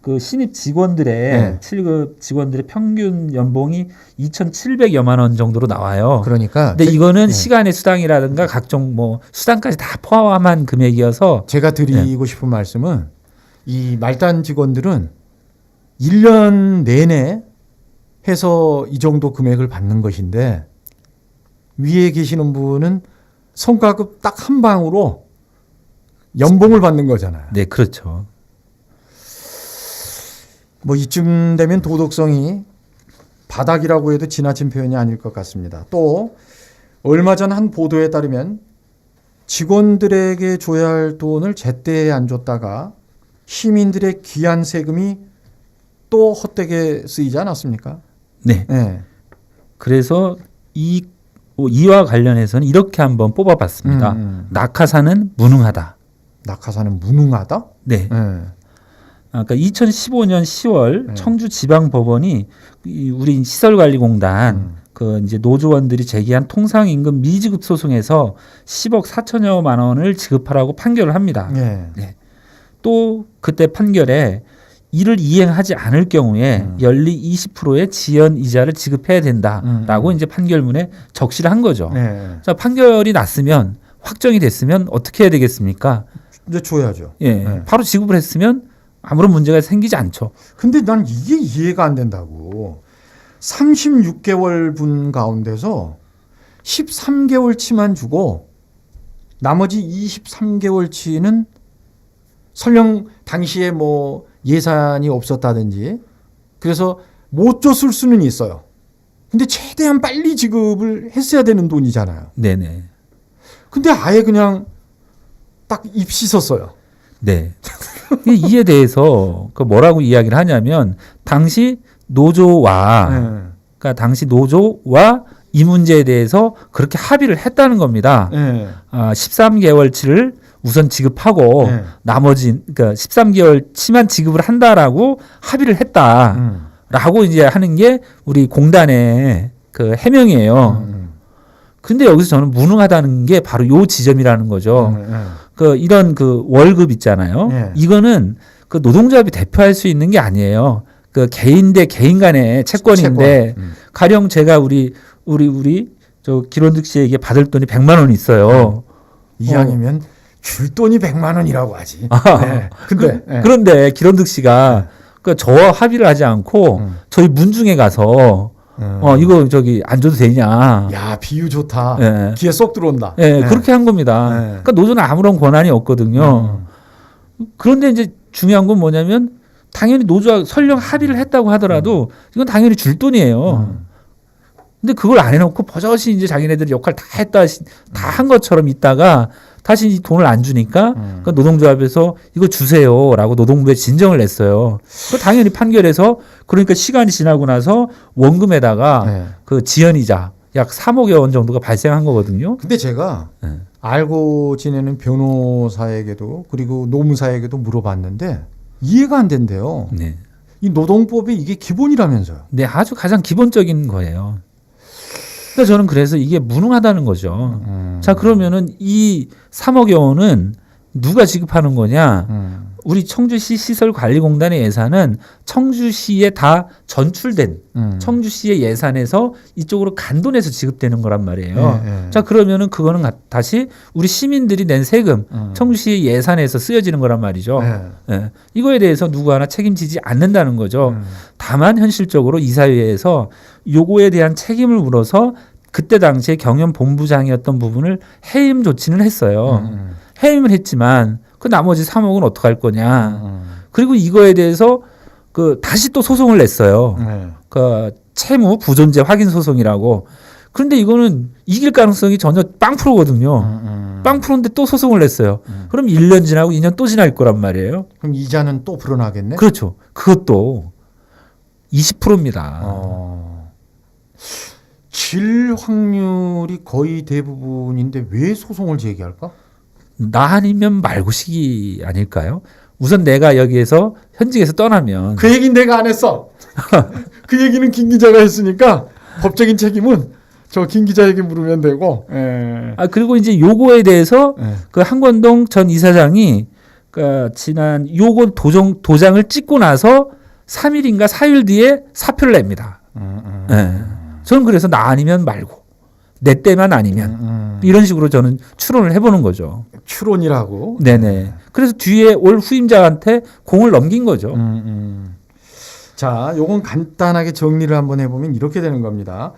그 신입 직원들의 7급 직원들의 평균 연봉이 2,700여만 원 정도로 나와요. 그러니까 근데 이거는 시간의 수당이라든가 각종 뭐 수당까지 다 포함한 금액이어서 제가 드리고 싶은 말씀은 이 말단 직원들은 1년 내내 해서 이 정도 금액을 받는 것인데 위에 계시는 분은 성과급 딱 한 방으로 연봉을 받는 거잖아요. 네, 그렇죠. 뭐 이쯤 되면 도덕성이 바닥이라고 해도 지나친 표현이 아닐 것 같습니다. 또 얼마 전 한 보도에 따르면 직원들에게 줘야 할 돈을 제때 안 줬다가 시민들의 귀한 세금이 또 헛되게 쓰이지 않았습니까? 네. 그래서 이와 관련해서는 이렇게 한번 뽑아봤습니다. 낙하산은 무능하다. 낙하산은 무능하다? 네. 그러니까 2015년 10월 청주지방법원이 우리 시설관리공단 그 이제 노조원들이 제기한 통상임금 미지급 소송에서 10억 4천여만 원을 지급하라고 판결을 합니다. 또 그때 판결에 이를 이행하지 않을 경우에 연리 20%의 지연 이자를 지급해야 된다라고 이제 판결문에 적시를 한 거죠. 자, 판결이 났으면 확정이 됐으면 어떻게 해야 되겠습니까? 이제 줘야죠. 바로 지급을 했으면 아무런 문제가 생기지 않죠. 근데 난 이게 이해가 안 된다고. 36개월 분 가운데서 13개월치만 주고 나머지 23개월치는 설령 당시에 뭐 예산이 없었다든지 그래서 못 줬을 수는 있어요. 근데 최대한 빨리 지급을 했어야 되는 돈이잖아요. 네네. 근데 아예 그냥 딱 입 씻었어요. 네. 이에 대해서 그 뭐라고 이야기를 하냐면 당시 노조와 그러니까 당시 노조와 이 문제에 대해서 그렇게 합의를 했다는 겁니다. 13개월치를 우선 지급하고 나머지 그러니까 13개월치만 지급을 한다라고 합의를 했다라고 이제 하는 게 우리 공단의 그 해명이에요. 근데 여기서 저는 무능하다는 게 바로 요 지점이라는 거죠. 그 이런 그 월급 있잖아요. 이거는 그 노동조합이 대표할 수 있는 게 아니에요. 그 개인 대 개인 간의 채권인데 가령 제가 우리 저 기론득 씨에게 받을 돈이 100만 원 있어요. 이왕이면 줄 돈이 100만 원이라고 하지. 그런데 기론득 씨가 그 저와 합의를 하지 않고 저희 문중에 가서 이거 저기 안 줘도 되냐. 야, 비유 좋다. 귀에 쏙 들어온다. 그렇게 한 겁니다. 그러니까 노조는 아무런 권한이 없거든요. 그런데 이제 중요한 건 뭐냐면 당연히 노조와 설령 합의를 했다고 하더라도 이건 당연히 줄 돈이에요. 근데 그걸 안 해놓고 버젓이 이제 자기네들이 역할 다 했다, 다 한 것처럼 있다가 다시 이 돈을 안 주니까 그러니까 노동조합에서 이거 주세요라고 노동부에 진정을 냈어요. 그 당연히 판결에서 그러니까 시간이 지나고 나서 원금에다가 네. 그 지연이자 약 3억여 원 정도가 발생한 거거든요. 근데 제가 네. 알고 지내는 변호사에게도 그리고 노무사에게도 물어봤는데 이해가 안 된대요. 네. 이 노동법에 이게 기본이라면서요. 네, 아주 가장 기본적인 거예요. 그러니까 저는 그래서 이게 무능하다는 거죠. 자, 그러면은 이 3억여 원은 누가 지급하는 거냐? 우리 청주시 시설관리공단의 예산은 청주시에 다 전출된 청주시의 예산에서 이쪽으로 간돈해서 지급되는 거란 말이에요. 자, 그러면은 그거는 다시 우리 시민들이 낸 세금, 청주시의 예산에서 쓰여지는 거란 말이죠. 예. 이거에 대해서 누구 하나 책임지지 않는다는 거죠. 다만 현실적으로 이사회에서 요거에 대한 책임을 물어서 그때 당시에 경영본부장이었던 부분을 해임 조치는 했어요. 해임을 했지만 그 나머지 3억은 어떡할 거냐. 그리고 이거에 대해서 그 다시 또 소송을 냈어요. 그 채무 부존재 확인 소송이라고. 그런데 이거는 이길 가능성이 전혀 빵프로거든요. 빵프로인데 또 소송을 냈어요. 그럼 1년 지나고 2년 또 지날 거란 말이에요. 그럼 이자는 또 불어나겠네? 그렇죠. 그것도 20%입니다. 질 확률이 거의 대부분인데 왜 소송을 제기할까? 나 아니면 말고식이 아닐까요? 우선 내가 여기에서 현직에서 떠나면 그 얘기는 내가 안 했어. 그 얘기는 김 기자가 했으니까 법적인 책임은 저 김 기자에게 물으면 되고. 아 그리고 이제 요거에 대해서 그 한권동 전 이사장이 그 지난 요거 도장을 찍고 나서 3일인가 4일 뒤에 사표를 냅니다. 저는 그래서 나 아니면 말고 내 때만 아니면 이런 식으로 저는 추론을 해보는 거죠. 추론이라고. 네네. 그래서 뒤에 올 후임자한테 공을 넘긴 거죠. 자, 요건 간단하게 정리를 한번 해보면 이렇게 되는 겁니다.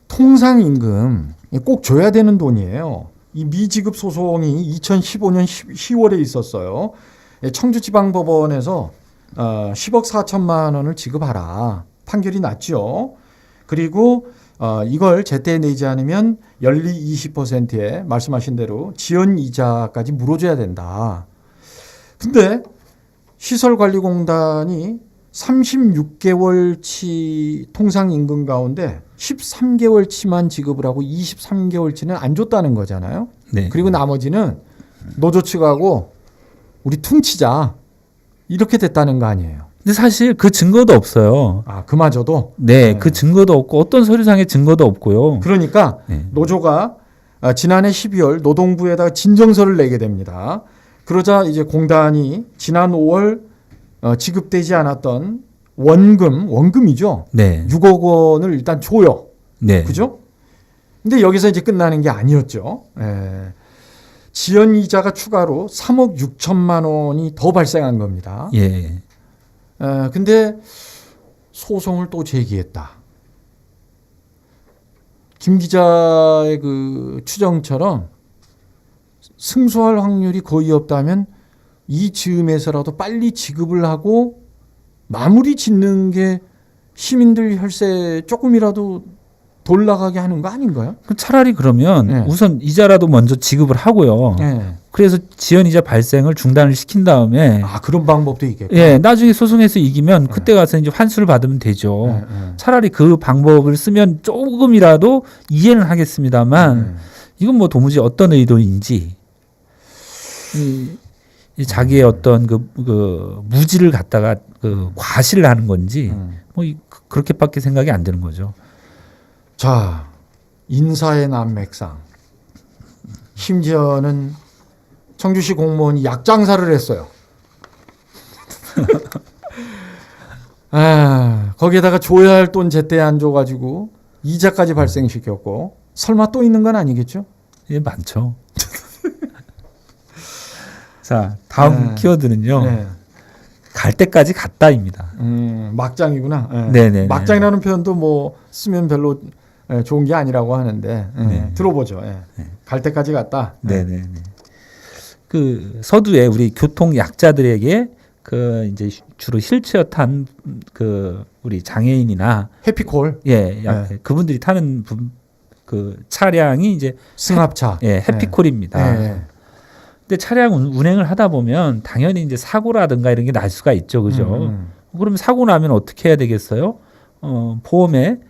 통상임금 꼭 줘야 되는 돈이에요. 이 미지급 소송이 2015년 10월에 있었어요. 청주지방법원에서 10억 4천만 원을 지급하라. 판결이 났죠. 그리고 이걸 제때 내지 않으면 연리 20%에 말씀하신 대로 지연 이자까지 물어줘야 된다. 근데 시설관리공단이 36개월치 통상임금 가운데 13개월치만 지급을 하고 23개월치는 안 줬다는 거잖아요. 네. 그리고 나머지는 노조 측하고 우리 퉁치자 이렇게 됐다는 거 아니에요. 근데 사실 그 증거도 없어요. 아, 그마저도? 네, 그 증거도 없고 어떤 서류상의 증거도 없고요. 그러니까 노조가 지난해 12월 노동부에다가 진정서를 내게 됩니다. 그러자 이제 공단이 지난 5월 지급되지 않았던 원금이죠. 네. 6억 원을 일단 줘요. 네. 그죠? 근데 여기서 이제 끝나는 게 아니었죠. 지연 이자가 추가로 3억 6천만 원이 더 발생한 겁니다. 예. 근데 소송을 또 제기했다. 김 기자의 그 추정처럼 승소할 확률이 거의 없다면 이 즈음에서라도 빨리 지급을 하고 마무리 짓는 게 시민들 혈세 조금이라도 돌 나가게 하는 거 아닌가요? 차라리 그러면 우선 이자라도 먼저 지급을 하고요. 그래서 지연이자 발생을 중단을 시킨 다음에 그런 방법도 있겠고. 예, 나중에 소송해서 이기면 그때 가서 이제 환수를 받으면 되죠. 차라리 그 방법을 쓰면 조금이라도 이해는 하겠습니다만 이건 뭐 도무지 어떤 의도인지 이 자기의 어떤 그 무지를 갖다가 그 과시를 하는 건지 뭐 그렇게밖에 생각이 안 드는 거죠. 자, 인사의 난맥상. 심지어는 청주시 공무원이 약장사를 했어요. 거기에다가 줘야 할 돈 제때 안 줘가지고 이자까지 발생시켰고 설마 또 있는 건 아니겠죠? 예, 많죠. 자, 다음 키워드는요. 갈 때까지 갔다입니다. 막장이구나. 네네. 막장이라는 표현도 뭐 쓰면 별로 좋은 게 아니라고 하는데 들어보죠. 갈 때까지 갔다. 네네. 그 서두에 우리 교통 약자들에게 그 이제 주로 휠체어 탄 그 우리 장애인이나 해피콜. 그분들이 타는 그 차량이 이제 승합차. 해피콜입니다. 근데 차량 운행을 하다 보면 당연히 이제 사고라든가 이런 게 날 수가 있죠, 그죠? 그럼 사고 나면 어떻게 해야 되겠어요? 보험에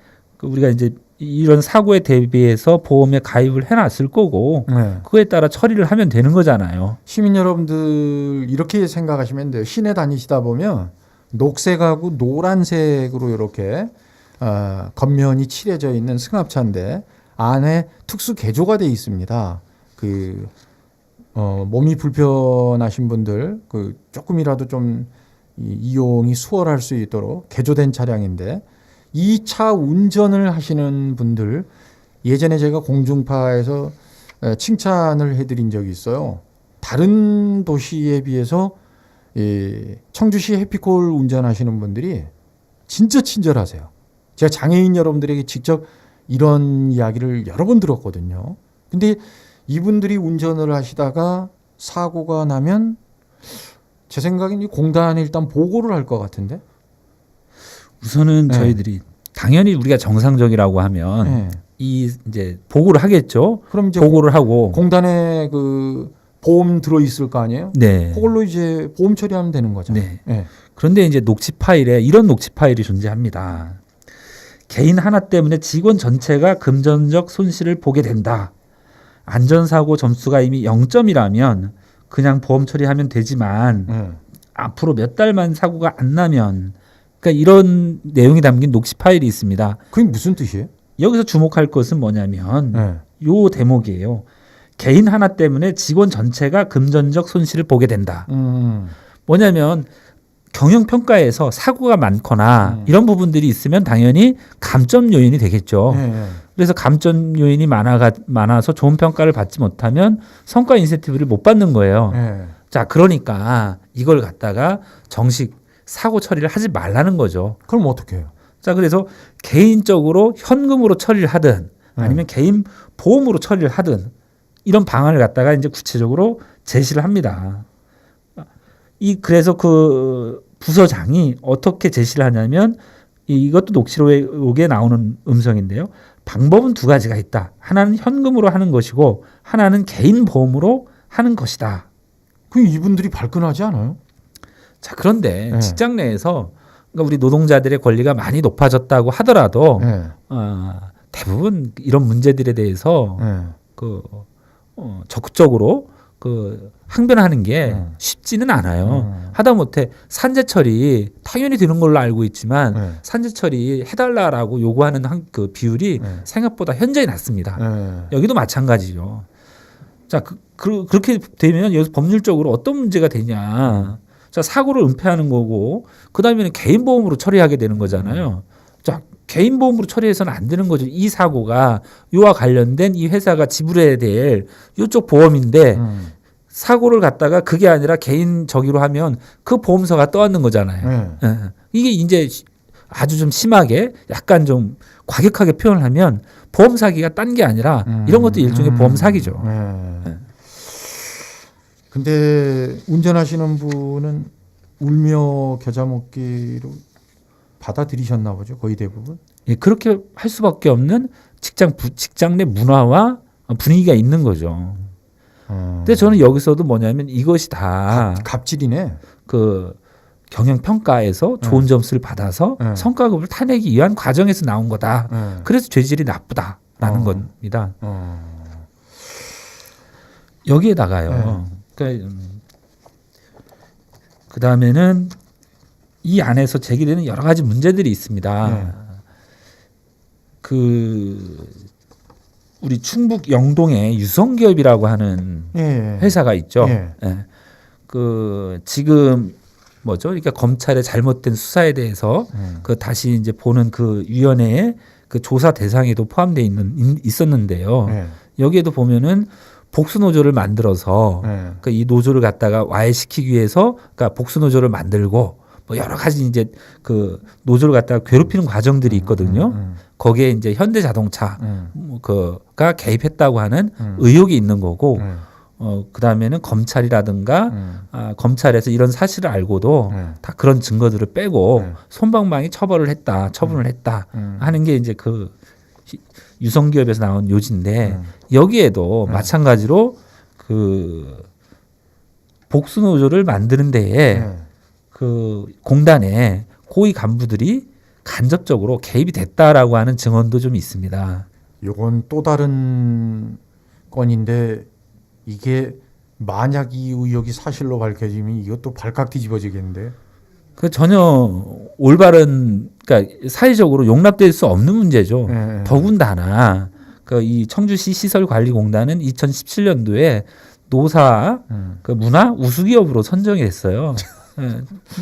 우리가 이제 이런 사고에 대비해서 보험에 가입을 해놨을 거고 네. 그거에 따라 처리를 하면 되는 거잖아요. 시민 여러분들 이렇게 생각하시면 돼요. 시내 다니시다 보면 녹색하고 노란색으로 이렇게 겉면이 칠해져 있는 승합차인데 안에 특수 개조가 되어 있습니다. 그 몸이 불편하신 분들 조금이라도 좀 이용이 수월할 수 있도록 개조된 차량인데 이 차 운전을 하시는 분들 예전에 제가 공중파에서 칭찬을 해드린 적이 있어요. 다른 도시에 비해서 청주시 해피콜 운전하시는 분들이 진짜 친절하세요. 제가 장애인 여러분들에게 직접 이런 이야기를 여러 번 들었거든요. 근데 이분들이 운전을 하시다가 사고가 나면 제 생각엔 이 공단에 일단 보고를 할 것 같은데. 우선은 저희들이 당연히 우리가 정상적이라고 하면 이 이제 보고를 하겠죠. 그럼 이제 보고를 하고 공단에 그 보험 들어 있을 거 아니에요? 네. 그걸로 이제 보험 처리하면 되는 거잖아요. 네. 그런데 이제 녹취 파일에 이런 녹취 파일이 존재합니다. 개인 하나 때문에 직원 전체가 금전적 손실을 보게 된다. 안전사고 점수가 이미 0점이라면 그냥 보험 처리하면 되지만 앞으로 몇 달만 사고가 안 나면 그러니까 이런 내용이 담긴 녹취 파일이 있습니다. 그게 무슨 뜻이에요? 여기서 주목할 것은 뭐냐면 요 대목이에요. 개인 하나 때문에 직원 전체가 금전적 손실을 보게 된다. 뭐냐면 경영평가에서 사고가 많거나 이런 부분들이 있으면 당연히 감점 요인이 되겠죠. 그래서 감점 요인이 많아서 좋은 평가를 받지 못하면 성과 인센티브를 못 받는 거예요. 자, 그러니까 이걸 갖다가 정식 사고 처리를 하지 말라는 거죠. 그럼 어떻게 해요? 자, 그래서 개인적으로 현금으로 처리를 하든 아니면 개인 보험으로 처리를 하든 이런 방안을 갖다가 이제 구체적으로 제시를 합니다. 그래서 그 부서장이 어떻게 제시를 하냐면 이것도 녹취록에 나오는 음성인데요. 방법은 두 가지가 있다. 하나는 현금으로 하는 것이고 하나는 개인 보험으로 하는 것이다. 그 이분들이 발끈하지 않아요? 자, 그런데 직장 내에서 그러니까 우리 노동자들의 권리가 많이 높아졌다고 하더라도 대부분 이런 문제들에 대해서 적극적으로 항변하는 게 쉽지는 않아요. 하다못해 산재 처리 당연히 되는 걸로 알고 있지만 산재 처리 해달라라고 요구하는 그 비율이 생각보다 현저히 낮습니다. 여기도 마찬가지죠. 자, 그렇게 되면 여기서 법률적으로 어떤 문제가 되냐? 자, 사고를 은폐하는 거고 그다음에는 개인 보험으로 처리하게 되는 거잖아요. 자, 개인 보험으로 처리해서는 안 되는 거죠. 이 사고가 이와 관련된 이 회사가 지불해야 될 이쪽 보험인데 사고를 갖다가 그게 아니라 개인 저기로 하면 그 보험사가 떠안는 거잖아요. 이게 이제 아주 좀 심하게 약간 좀 과격하게 표현을 하면 보험 사기가 딴 게 아니라 이런 것도 일종의 보험 사기죠. 근데 운전하시는 분은 울며 겨자 먹기로 받아들이셨나 보죠. 거의 대부분. 예, 그렇게 할 수밖에 없는 직장 내 문화와 분위기가 있는 거죠. 근데 저는 여기서도 뭐냐면 이것이 다 갑질이네. 그 경영평가에서 좋은 점수를 받아서 성과급을 타내기 위한 과정에서 나온 거다. 그래서 죄질이 나쁘다라는 겁니다. 여기에다가요. 그러니까 그 다음에는 이 안에서 제기되는 여러 가지 문제들이 있습니다. 우리 충북 영동에 유성기업이라고 하는 회사가 있죠. 지금 뭐죠? 그러니까 검찰의 잘못된 수사에 대해서 다시 이제 보는 그 위원회에 그 조사 대상에도 포함되어 있었는데요. 여기에도 보면은 복수 노조를 만들어서 그러니까 이 노조를 갖다가 와해시키기 위해서 그러니까 복수 노조를 만들고 뭐 여러 가지 이제 그 노조를 갖다가 괴롭히는 과정들이 있거든요. 거기에 이제 현대자동차 가 개입했다고 하는 의혹이 있는 거고 그 다음에는 검찰이라든가 검찰에서 이런 사실을 알고도 다 그런 증거들을 빼고 솜방망이 처분을 했다 하는 게 이제 그 유성기업에서 나온 요지인데 여기에도 마찬가지로 그 복수노조를 만드는 데에 그 공단의 고위 간부들이 간접적으로 개입이 됐다라고 하는 증언도 좀 있습니다. 이건 또 다른 건인데 이게 만약 이 의혹이 사실로 밝혀지면 이것도 발칵 뒤집어지겠는데. 그 전혀 올바른, 그러니까 사회적으로 용납될 수 없는 문제죠. 더군다나 그 이 청주시 시설관리공단은 2017년도에 노사 그 문화 우수기업으로 선정이 됐어요.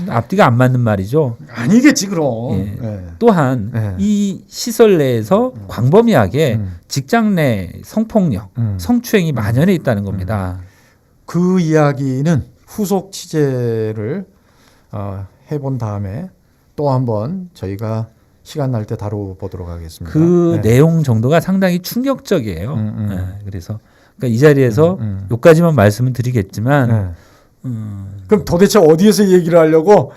앞뒤가 안 맞는 말이죠. 아니겠지 그럼. 예. 또한 이 시설 내에서 광범위하게 직장 내 성폭력, 성추행이 만연해 있다는 겁니다. 그 이야기는 후속 취재를 해본 다음에 또 한번 저희가 시간 날 때 다뤄보도록 하겠습니다. 그 내용 정도가 상당히 충격적이에요. 그래서 그러니까 이 자리에서 여기까지만 말씀을 드리겠지만 그럼 도대체 어디에서 얘기를 하려고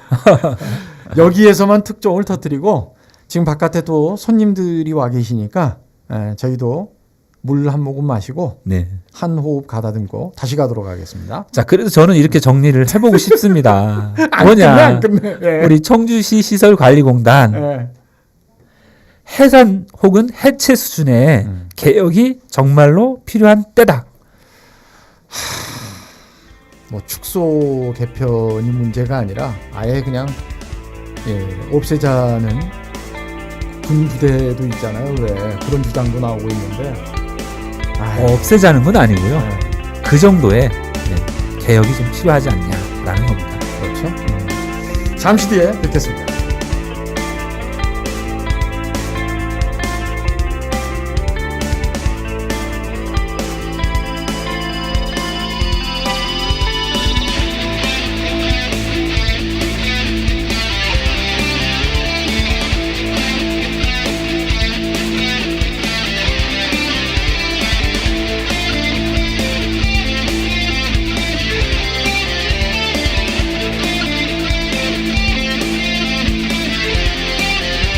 여기에서만 특종을 터뜨리고 지금 바깥에 또 손님들이 와 계시니까 저희도 물 한 모금 마시고 한 호흡 가다듬고 다시 가도록 하겠습니다. 자, 그래서 저는 이렇게 정리를 해보고 싶습니다. 안 끝내. 우리 청주시 시설관리공단 해산 혹은 해체 수준의 개혁이 정말로 필요한 때다. 뭐 축소 개편이 문제가 아니라 아예 그냥 없애자는 군 부대도 있잖아요. 왜 그런 주장도 나오고 있는데 없애자는 건 아니고요. 그 정도의 개혁이 좀 필요하지 않냐라는 겁니다. 그렇죠. 잠시 뒤에 뵙겠습니다.